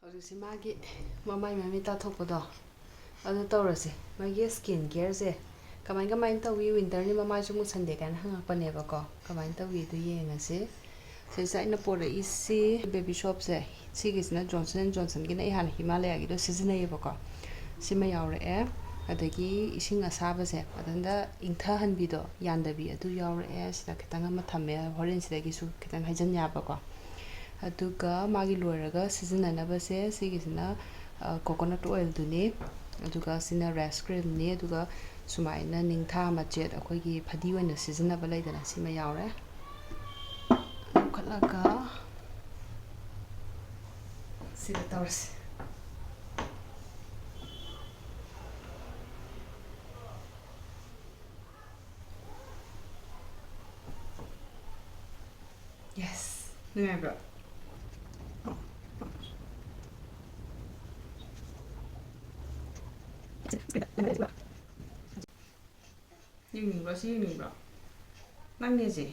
ꯍꯧꯖꯤꯛꯁꯤ ꯃꯥꯒꯤ ꯃꯃꯥꯏ ꯃꯃꯤꯠ ꯇꯥꯊꯣꯛꯄꯗꯣ ꯑꯗꯨ ꯇꯧꯔꯁꯤ ꯃꯥꯒꯤ ꯁ꯭ꯀꯤꯟ ꯀꯦꯌꯔꯁꯦ ꯀꯃꯥꯏꯅ ꯇꯧꯏ ꯋꯤꯟꯇꯔꯅꯤ ꯃꯃꯥꯏꯁꯨ ꯃꯨꯁꯟꯗꯦ ꯀꯥꯏꯅ ꯍꯪꯉꯛꯄꯅꯦꯕꯀꯣ ꯀꯃꯥꯏꯅ ꯇꯧꯏ ꯑꯗꯨ ꯌꯦꯡꯉꯁꯤ ꯁꯤꯁꯦ ꯑꯩꯅ ꯄꯣꯔꯛꯏꯁꯤ ꯕꯦꯕꯤ ꯁꯣꯞꯁꯦ ꯁꯤꯒꯤꯁꯤꯅ ꯖꯣꯟꯁꯟ ꯑꯦꯟ ꯖꯣꯟꯁꯟꯒꯤꯅ ꯑꯩ ꯍꯥꯟꯅ ꯍꯤꯃꯥꯂꯌꯥꯒꯤꯗꯣ ꯁꯤꯖꯤꯟꯅꯩꯌꯦꯕꯀꯣ ꯁꯤꯃ ꯌꯥꯎꯔꯛꯑꯦ ꯑꯗꯒꯤ ꯏꯁꯤꯡ ꯑꯁꯥꯕꯁꯦ ꯃꯊꯟꯇ ꯏꯪꯊꯍꯟꯕꯤꯗꯣ ꯌꯥꯟꯗꯕꯤ ꯑꯗꯨ ꯌꯥꯎꯔꯛꯑꯦ ꯁꯤꯗ ꯈꯤꯇꯪ ꯑꯃ ꯊꯝꯃꯦ ꯍꯣꯔꯦꯟ ꯁꯤꯗꯒꯤꯁꯨ ꯈꯤꯇꯪ ꯍꯩꯖꯟ ꯌꯥꯕꯀꯣ ꯑꯗꯨꯒ ꯃꯥꯒꯤ ꯂꯣꯏꯔꯒ ꯁꯤꯖꯤꯟꯅꯅꯕꯁꯦ ꯁꯤꯒꯤꯁꯤꯅ ꯀꯣꯀꯣꯅꯠ ꯑꯣꯏꯜꯗꯨꯅꯤ ꯑꯗꯨꯒ ꯁꯤꯅ ꯔꯦꯁ ꯀ꯭ꯔꯤꯝꯅꯤ ꯑꯗꯨꯒ ꯁꯨꯃꯥꯏꯅ ꯅꯤꯡꯊꯥ ꯃꯆꯦꯠ ꯑꯩꯈꯣꯏꯒꯤ ꯐꯗꯤ ꯑꯣꯏꯅ ꯁꯤꯖꯤꯟꯅꯕ ꯂꯩꯗꯅ ꯁꯤꯃ ꯌꯥꯎꯔꯦ ꯂꯧꯈꯠꯂꯒ ꯁꯤꯗ ꯇꯧꯔꯁꯤ ꯌꯦꯁ ꯅꯨꯡꯉꯥꯏꯕ꯭ꯔꯣ ꯌꯦꯡꯅꯤꯡꯕ꯭ꯔꯣ ꯁꯤ ꯌꯦꯡꯅꯤꯡꯕ꯭ꯔꯣ ꯅꯪꯅꯦꯁꯦ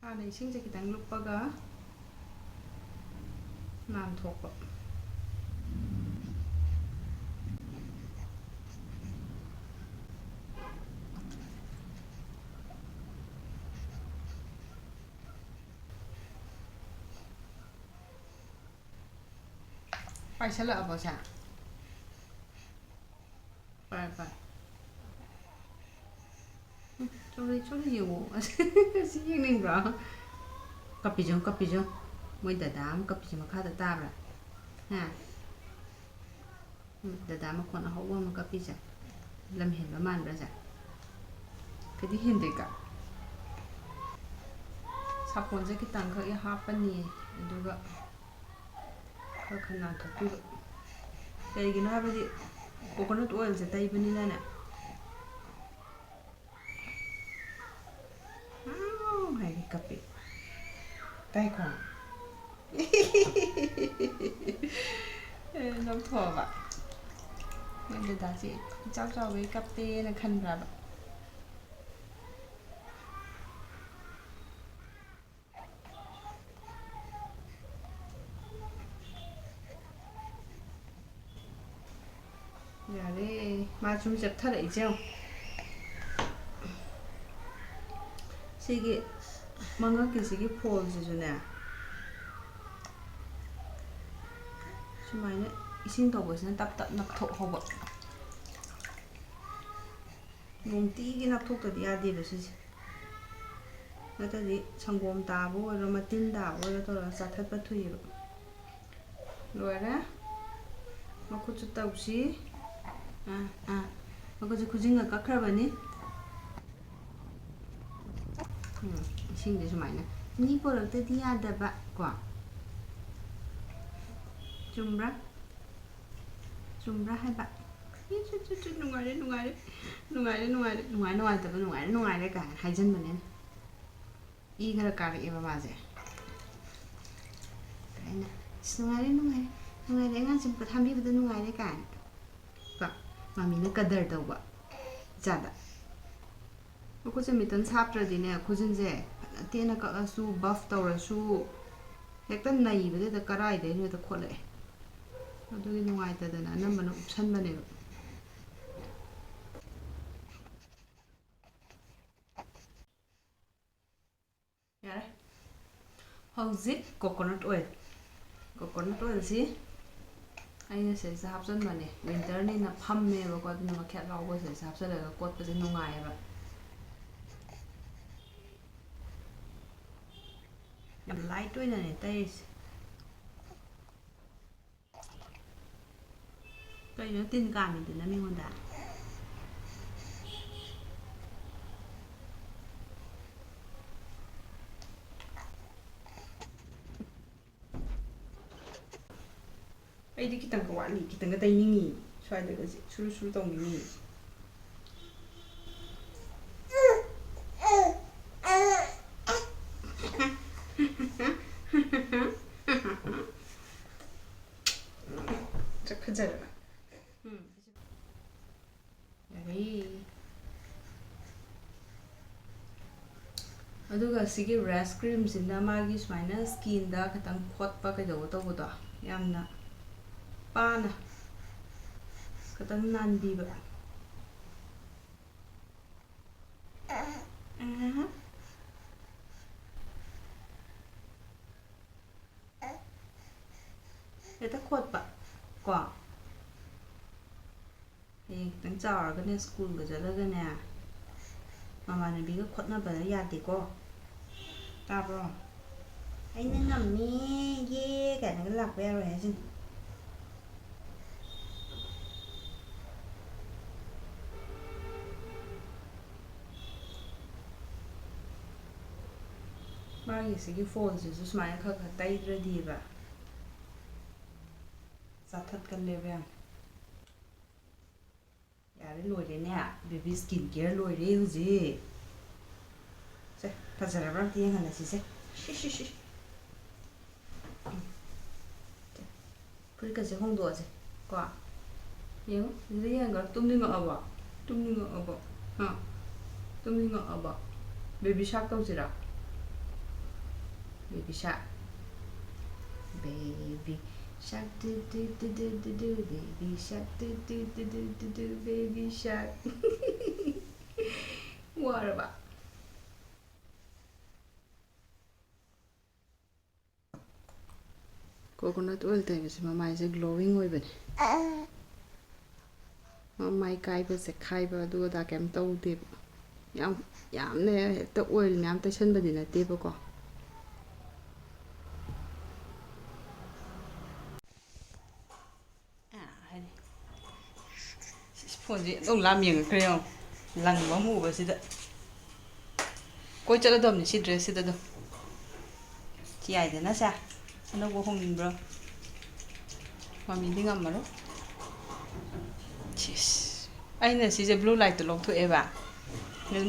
ꯍꯥꯟꯅ ꯏꯁꯤꯡꯁꯦ ꯈꯤꯇꯪ ꯂꯨꯞꯄꯒ ꯅꯥꯟꯊꯣꯛꯄ ꯄꯥꯏꯁꯜꯂꯛꯑꯕꯣ ꯁꯦ ꯐꯔꯦ ꯐꯔꯦ ꯆꯣꯔꯤ ꯌꯦꯡꯉꯣ ꯑꯁꯤ ꯌꯦꯡꯅꯤꯡꯕ꯭ꯔꯣ ꯀꯞꯄꯤꯖꯣ ꯃꯣꯏ ꯗꯗꯥ ꯑꯃ ꯀꯞꯄꯤꯁꯦ ꯃꯈꯥꯗ ꯇꯥꯕ꯭ꯔꯥ ꯍꯥ ꯗꯗꯥ ꯃꯈꯣꯟ ꯑꯍꯧꯕ ꯑꯃ ꯀꯞꯄꯤꯁꯦ ꯂꯝ ꯍꯦꯟꯕ ꯃꯥꯟꯕ꯭ꯔꯥꯁꯦ ꯀꯩꯗꯤ ꯍꯦꯟꯗꯦꯀ ꯁꯥꯄꯣꯟꯁꯦ ꯈꯤꯇꯪꯈꯛ ꯍꯥꯞꯄꯅꯤ ꯑꯗꯨꯒ ꯈꯔ ꯅꯥꯟꯊꯣꯛꯄꯤꯕ ꯀꯩꯒꯤꯅꯣ ꯍꯥꯏꯕꯗꯤ ꯀꯣꯀꯣꯅꯠ ꯑꯣꯏꯜꯁꯦ ꯇꯩꯕꯅꯤꯅꯅꯦ ꯍꯥꯏꯗꯤ ꯀꯞꯄꯤ ꯇꯥꯏꯀꯣ ꯂꯧꯊꯣꯛꯑꯕ ꯃꯣꯏ ꯗꯗꯥꯁꯦ ꯏꯆꯥꯎ ꯆꯥꯎꯕꯩ ꯀꯞꯄꯦꯅ ꯈꯟꯕ꯭ꯔꯕ ꯌꯥꯔꯦ ꯃꯥ ꯁꯨꯝ ꯆꯦꯞꯊꯔꯛꯏꯁꯦ ꯌꯦꯡꯉꯣ ꯁꯤꯒꯤ ꯃꯉꯛꯀꯤꯁꯤꯒꯤ ꯐꯣꯜꯁꯤꯁꯨꯅꯦ ꯁꯨꯃꯥꯏꯅ ꯏꯁꯤꯡ ꯇꯧꯕꯁꯤꯅ ꯇꯞ ꯇꯞ ꯅꯞꯊꯣꯛꯍꯧꯕ ꯅꯨꯡꯇꯤꯒꯤ ꯅꯞꯊꯣꯛꯇꯗꯤ ꯌꯥꯗꯦꯕ ꯁꯤꯁꯦ ꯅꯠꯇ꯭ꯔꯗꯤ ꯁꯪꯒꯣꯝ ꯇꯥꯕ ꯑꯣꯏꯔꯣ ꯃꯇꯤꯟ ꯇꯥꯕ ꯑꯣꯏꯔꯣ ꯇꯧꯔꯒ ꯆꯥꯊꯠꯄ ꯊꯨꯏꯑꯕ ꯂꯣꯏꯔꯦ ꯃꯈꯨꯠꯁꯨ ꯇꯧꯁꯤ ꯃꯈꯨꯠꯁꯦ ꯈꯨꯖꯤꯟꯒ ꯀꯛꯈ꯭ꯔꯕꯅꯤ ꯏꯁꯤꯡꯁꯦ ꯁꯨꯃꯥꯏꯅ ꯃꯤ ꯄꯣꯔꯛꯇꯗꯤ ꯌꯥꯗꯕ ꯀꯣ ꯆꯨꯝꯕ꯭ꯔꯥ ꯍꯥꯏꯕ ꯅꯨꯡꯉꯥꯏꯔꯦ ꯀꯥꯏꯅ ꯍꯥꯏꯖꯟꯕꯅꯦ ꯏ ꯈꯔ ꯀꯥꯔꯛꯑꯦꯕ ꯃꯥꯁꯦ ꯑꯩꯅ ꯅꯨꯡꯉꯥꯏꯔꯦ ꯑꯉꯥꯡꯁꯦ ꯊꯝꯕꯤꯕꯗ ꯅꯨꯡꯉꯥꯏꯔꯦ ꯀꯥꯏꯅ ꯀꯣ ꯃꯃꯤꯅ ꯀꯗꯔ ꯇꯧꯕ ꯏꯆꯥꯗ ꯃꯈꯨꯠꯁꯦ ꯃꯤꯇꯟ ꯁꯥꯞꯇ꯭ꯔꯗꯤꯅꯦ ꯈꯨꯖꯤꯟꯁꯦ ꯐꯅ ꯇꯦꯟꯅ ꯀꯛꯑꯁꯨ ꯕꯐ ꯇꯧꯔꯁꯨ ꯍꯦꯛꯇ ꯅꯩꯕꯗꯨꯗ ꯀꯔꯥꯏꯗꯩꯅꯣ ꯍꯦꯛꯇ ꯈꯣꯠꯂꯛꯑꯦ ꯑꯗꯨꯒꯤ ꯅꯨꯡꯉꯥꯏꯇꯗꯅ ꯑꯅꯝꯕꯅ ꯎꯞꯁꯟꯕꯅꯦꯕ ꯌꯥꯔꯦ ꯍꯧꯖꯤꯛ ꯀꯣꯀꯣꯅꯠ ꯑꯣꯏꯜꯁꯤ ꯑꯩꯅ ꯁꯤꯗꯩꯁꯤꯗ ꯍꯥꯞꯆꯟꯕꯅꯦ ꯋꯤꯟꯇꯔꯅꯤꯅ ꯐꯝꯃꯦꯕꯀꯣ ꯑꯗꯨꯅ ꯃꯈꯦꯠ ꯂꯥꯎꯕ ꯁꯤꯗꯩꯁꯤꯗ ꯍꯥꯞꯆꯜꯂꯒ ꯀꯣꯠꯄꯁꯦ ꯅꯨꯡꯉꯥꯏꯌꯦꯕ ꯌꯥꯝ ꯂꯥꯏꯠ ꯑꯣꯏꯅꯅꯦ ꯇꯩꯔꯤꯁꯦ ꯀꯩꯅꯣ ꯇꯤꯟ ꯀꯥꯡꯉꯤꯗꯨꯅ ꯃꯤꯉꯣꯟꯗ ꯑꯩꯗꯤ ꯈꯤꯇꯪꯒ ꯋꯥꯠꯂꯤ ꯈꯤꯇꯪꯒ ꯇꯩꯅꯤꯡꯉꯤ ꯁ꯭ꯋꯥꯏꯗꯒꯁꯦ ꯁꯨꯔꯨ ꯁꯨꯔꯨ ꯇꯧꯅꯤꯡꯉꯤ ꯐꯖꯔꯕ ꯌꯥꯔꯦ ꯑꯗꯨꯒ ꯑꯁꯤꯒꯤ ꯔꯦꯁ ꯀ꯭ꯔꯤꯝꯁꯤꯅ ꯃꯥꯒꯤ ꯁꯨꯃꯥꯏꯅ ꯁ꯭ꯀꯤꯟꯗ ꯈꯤꯇꯪ ꯈꯣꯠꯄ ꯀꯩꯗꯧꯕ ꯇꯧꯕꯗꯣ ꯌꯥꯝꯅ ꯄꯥꯅ ꯈꯤꯇꯪ ꯅꯥꯟꯕꯤꯕ ꯍꯦꯛꯇ ꯈꯣꯠꯄ ꯀꯣ ꯍꯌꯦꯡ ꯈꯤꯇꯪ ꯆꯥꯎꯔꯒꯅꯦ ꯁ꯭ꯀꯨꯜꯒ ꯆꯠꯂꯒꯅꯦ ꯃꯃꯥꯟꯅꯕꯤꯒ ꯈꯣꯠꯅꯕꯗ ꯌꯥꯗꯦꯀꯣ ꯇꯥꯕ꯭ꯔꯣ ꯑꯩꯅ ꯉꯝꯃꯤ ꯌꯦ ꯀꯥꯏꯅꯒ ꯂꯥꯛꯄ ꯌꯥꯔꯣꯏ ꯍꯥꯏꯁꯤꯅꯤ ꯃꯥꯒꯤ ꯁꯤꯒꯤ ꯐꯣꯟꯁꯤꯁꯨ ꯁꯨꯃꯥꯏꯅ ꯈꯔ ꯈꯔ ꯇꯩꯗ꯭ꯔꯗꯤꯕ ꯆꯥꯊꯠꯀꯜꯂꯦꯕ ꯌꯥꯝ ꯌꯥꯔꯦ ꯂꯣꯏꯔꯦꯅꯦ ꯕꯦꯕꯤ ꯁ꯭ꯀꯤꯟ ꯀꯦꯌꯔ ꯂꯣꯏꯔꯦ ꯍꯧꯖꯤꯛ ꯁꯦ ꯐꯖꯔꯕ꯭ꯔꯥ ꯑꯝꯇ ꯌꯦꯡꯍꯜꯂꯁꯤꯁꯦ ꯐꯨꯔꯤꯠꯀꯁꯦ ꯍꯣꯡꯗꯣꯛꯑꯁꯦ ꯀꯣ ꯌꯦꯡꯉꯣ ꯁꯤꯗ ꯌꯦꯡꯒ ꯇꯨꯝꯅꯤꯡꯉꯛꯑꯕꯣ ꯇꯨꯝꯅꯤꯡꯉꯛꯑꯕꯣ ꯇꯨꯝꯅꯤꯡꯉꯛꯑꯕꯣ ꯕꯦꯕꯤ ꯁꯥꯔꯛ ꯇꯧꯁꯤꯔꯥ Baby shark. Baby shark do do do do do do. Baby shark do do do do do do. Baby shark. What about? Coconut oil ꯇꯩꯕꯁꯦ ꯃꯃꯥꯏꯁꯦ glowing ꯑꯣꯏꯕꯅꯦ. ꯃꯃꯥꯏ ꯀꯥꯏꯕꯁꯦ ꯈꯥꯏꯕ ꯑꯗꯨꯒ ꯑꯗꯥ ꯀꯩꯝ ꯇꯧꯗꯦꯕ. ꯌꯥꯝꯅ ꯍꯦꯛꯇ oil ꯃꯌꯥꯝ ꯇꯩꯁꯟꯕꯗꯤ ꯅꯠꯇꯦꯕꯀꯣ. ꯐꯣꯟꯁꯦ ꯑꯗꯨꯝ ꯂꯥꯝ ꯌꯦꯡꯉꯛꯈ꯭ꯔꯦ ꯌꯦꯡꯉꯣ ꯂꯪꯕ ꯑꯃ ꯎꯕꯁꯤꯗ ꯀꯣꯏ ꯆꯠꯂꯗꯕꯅꯤ ꯁꯤ ꯗ꯭ꯔꯦꯁꯁꯤꯗ ꯑꯗꯨꯝ ꯁꯤ ꯌꯥꯏꯗꯅ ꯁꯦ ꯑꯅꯧꯕ ꯍꯣꯡꯅꯤꯡꯕ꯭ꯔꯣ ꯃꯃꯤꯗꯤ ꯉꯝꯃꯔꯣꯏ ꯑꯩꯅ ꯁꯤꯁꯦ ꯕ꯭ꯂꯨ ꯂꯥꯏꯠꯇꯣ ꯂꯧꯊꯣꯛꯑꯦꯕ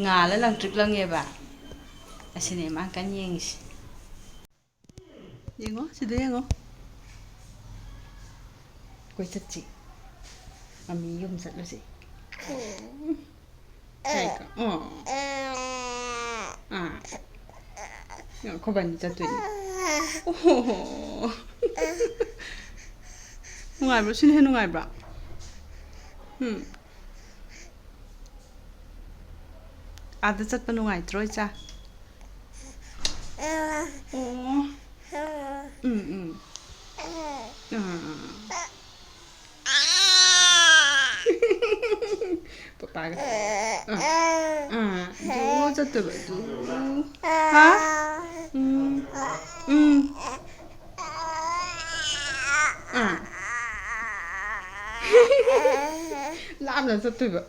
ꯉꯥꯜꯂ ꯂꯪꯇ꯭ꯔꯤꯛ ꯂꯪꯉꯦꯕ ꯑꯁꯤꯅꯦ ꯃꯥ ꯀꯟꯅ ꯌꯦꯡꯉꯤꯁꯤ ꯌꯦꯡꯉꯣ ꯁꯤꯗ ꯌꯦꯡꯉꯣ ꯀꯣꯏ ꯆꯠꯁꯤ ꯃꯃꯤ ꯌꯨꯝ ꯆꯠꯂꯨꯁꯤ ꯈꯣꯏꯕꯥꯅꯤ ꯆꯠꯇꯣꯏꯅꯤ ꯅꯨꯡꯉꯥꯏꯕ꯭ꯔꯣ ꯁꯤꯅ ꯍꯦꯟꯅ ꯅꯨꯡꯉꯥꯏꯕ꯭ꯔꯥ ꯑꯥꯗ ꯆꯠꯄ ꯅꯨꯡꯉꯥꯏꯇ꯭ꯔꯣ ꯏꯆꯥ Papaga. Du chꯠꯇꯣꯏꯕ du. ꯍꯥ? ꯂꯥꯞꯅ ꯆꯠꯇꯣꯏꯕ.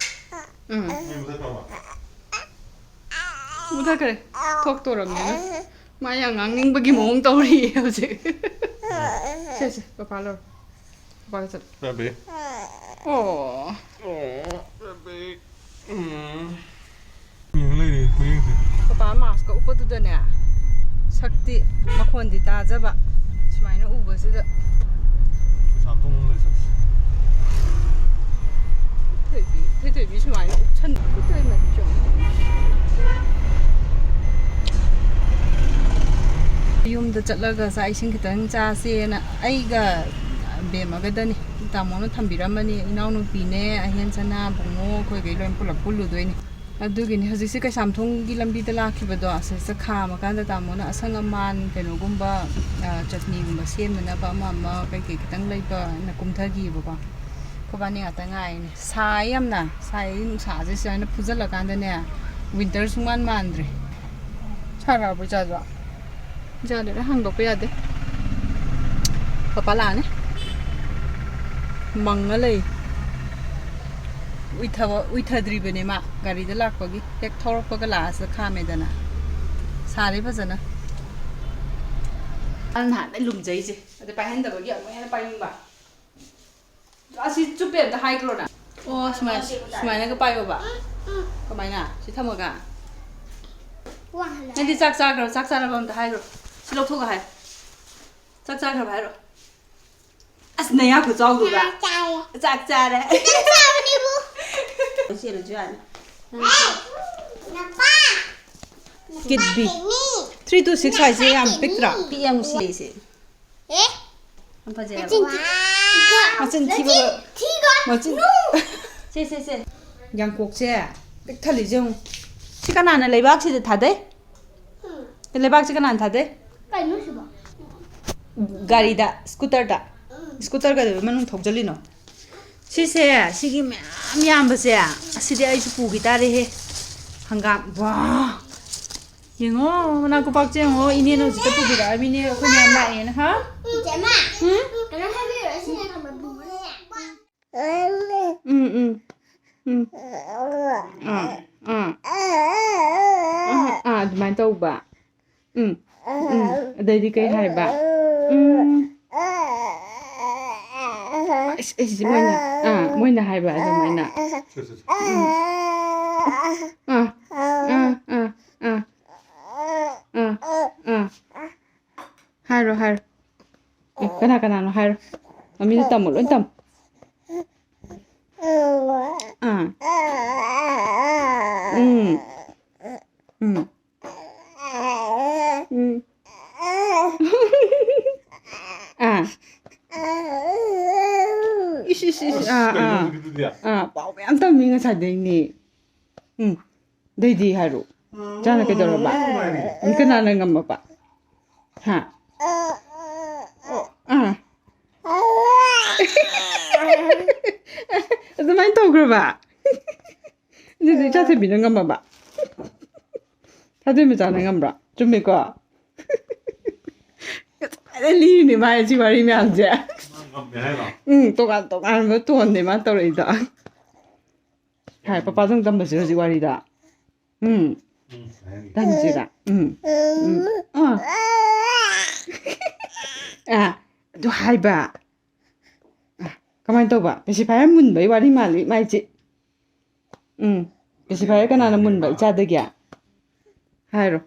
ꯃꯨꯊꯈ꯭ꯔꯦ. ꯊꯣꯛꯇꯣꯔꯕꯅꯤꯅ. ꯃꯥ ꯌꯥꯝ ꯉꯥꯡꯅꯤꯡꯕꯒꯤ ꯃꯑꯣꯡ ꯇꯧꯔꯤꯌꯦ ꯍꯧꯖꯤꯛ. ꯁꯦ ꯄꯄꯥ ꯂꯧꯔꯣ. ꯄꯄꯥꯒ ꯆꯠꯂꯣ. Baby. Oh. Baby. Papa mask upadudane sakti makhon di tajaba sumaina ubasida samthong lesa thei bi sumaina upchan kutoi ma chong yumda chatlaga sa ising kitang chase na aiga bemagadani tamona thambiramani inauno pine ahen sana bungo khoi gai loin pulap puludoini ꯑꯗꯨꯒꯤꯅꯤ ꯍꯧꯖꯤꯛꯁꯦ ꯀꯩꯁꯥꯝꯊꯣꯡꯒꯤ ꯂꯝꯕꯤꯗ ꯂꯥꯛꯈꯤꯕꯗꯣ ꯑꯁꯤꯗ ꯈꯥꯝꯃꯀꯥꯟꯗ ꯇꯥꯃꯣꯅ ꯑꯁꯪ ꯑꯃꯥꯟ ꯀꯩꯅꯣꯒꯨꯝꯕ ꯆꯠꯅꯤꯒꯨꯝꯕ ꯁꯦꯝꯅꯅꯕ ꯑꯃ ꯀꯩꯀꯩ ꯈꯤꯇꯪ ꯂꯩꯕꯅ ꯀꯨꯝꯊꯈꯤꯕꯀꯣ ꯈꯣꯏꯕꯥꯅꯤ ꯉꯥꯛꯇ ꯉꯥꯏꯅꯦ ꯁꯥꯏ ꯌꯥꯝꯅ ꯁꯥꯏ ꯅꯨꯡꯁꯥꯁꯦ ꯁꯨꯃꯥꯏꯅ ꯐꯨꯖꯜꯂꯀꯥꯟꯗꯅꯦ ꯋꯤꯟꯇꯔ ꯁꯨꯡꯃꯥꯟ ꯃꯥꯟꯗ꯭ꯔꯦ ꯁꯥꯔꯛꯑꯕꯣ ꯏꯆꯥꯗꯣ ꯏꯆꯥꯗꯨꯅ ꯍꯥꯡꯗꯣꯛꯄ ꯌꯥꯗꯦ ꯄꯄꯥ ꯂꯥꯛꯑꯅꯤ ꯃꯪꯉ ꯂꯩ उइथद्रीबने मा गाड़ी लापगी हेक थौरपग लास खामेदना सारे फजना नहान लुमजैसे अद पाइहनदबगी अमु हेन पाइनिंबा असि चुपे अमता हाइग्रोना ओ सुमाइना पायोबा कमाइना सि थमगा नदी चाक चारब अमता हाइग्रो सि लौथोगा हाइ चाक चाखरब हाइरो अस नया खुचाउदुगा चाक चारे Kid B. 3 to 6 하이지 안 빅드라. PM 시리즈. 에? 한 번째 해봐. 맞은 티버. 맞은. 세세세. 양곡제. 빅탈리죠. 시간 안에 레박시드 다 돼? 레박 시간 안 다 돼? Phải nuốt sữa bò. 가리다 스쿠터다. 스쿠터가 되면 덕절리노. 시세 시기 냠냠버세. 시대 아이스 부기 따레 해. 한감 와. 영어 나고 박재영어 이내는 진짜 부기다. 미네 그냥 라인 하? Chị mà. Cái nó hay biết rồi xin làm một bùa nè. Adman tau ba. Đây đi cây hai ba. Mỗi na hai ba rồi mỗi na. Hai rồi. Cái nào nó hai rồi. Mình tầm một lần tầm. Bảo vệ an tâm mình sao đấy nè. Đây đi hai rồi. Cha là cái đó là bạn. Cái nào là ngầm mà bạn. Hả? Adamay tau kira ba? Jadi cha se binang ngam ba. Thade me cha na ngam bra. Chumi ko. Ada li ni mai chi wari me ang ja. Tokan mo tuon ni ma tau ri da. Hai papa jong dam ba ji wari da. Dan ji da. Du hai ba. Kaman tau ba? Besi phai mun bai wari mali mai chi. Besi phai kana na mun bai cha de kya. Hai ro.